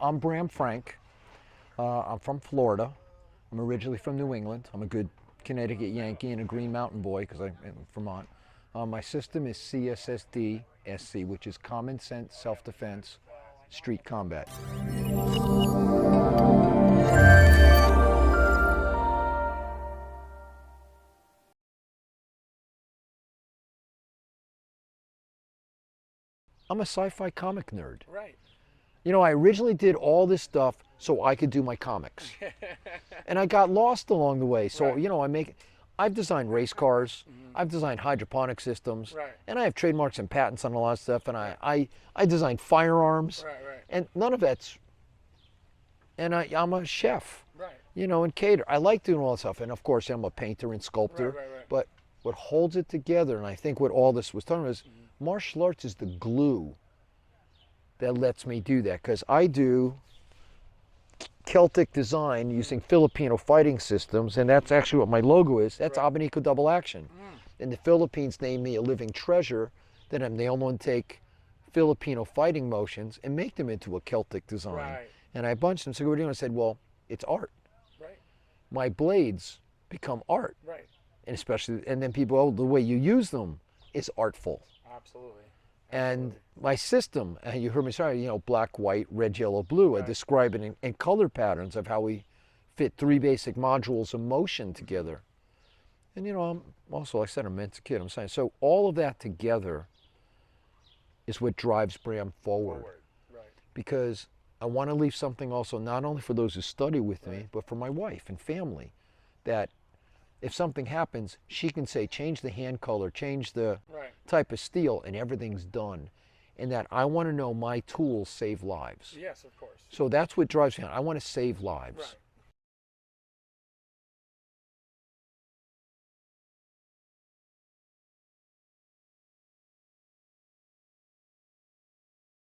I'm Bram Frank. I'm from Florida. I'm originally from New England. I'm a good Connecticut Yankee and a Green Mountain boy because I'm in Vermont. My system is CSSD SC, which is Common Sense Self-Defense Street Combat. I'm a sci-fi comic nerd. Right. You know, I originally did all this stuff so I could do my comics. And I got lost along the way. So, Right. you know, I've designed race cars, I've designed hydroponic systems, Right. and I have trademarks and patents on a lot of stuff, and I designed firearms, Right. and none of that's, and I'm a chef, Right. you know, and cater. I like doing all that stuff, and of course I'm a painter and sculptor, Right. but what holds it together, and I think what all this was talking about is martial arts is the glue that lets me do that, because I do Celtic design using Filipino fighting systems, and that's actually what my logo is. That's Abanico Double Action. And the Philippines named me a living treasure, that I'm the only one to take Filipino fighting motions and make them into a Celtic design. Right. And I bunched them, so what are you doing? I said, well, it's art. Right. My blades become art. Right. And especially, and then people, oh, the way you use them is artful. Absolutely. And my system, and you heard me say, you know, black, white, red, yellow, blue. I describe it in color patterns of how we fit 3 basic modules of motion together. And you know, I'm also, like I said, I'm a mental kid. I'm saying, so all of that together is what drives Bram forward. Right. Because I want to leave something also, not only for those who study with me, but for my wife and family, that if something happens, she can say, change the hand color, change the type of steel, and everything's done. And that I want to know my tools save lives. Yes, of course. So that's what drives me on. I want to save lives. Right.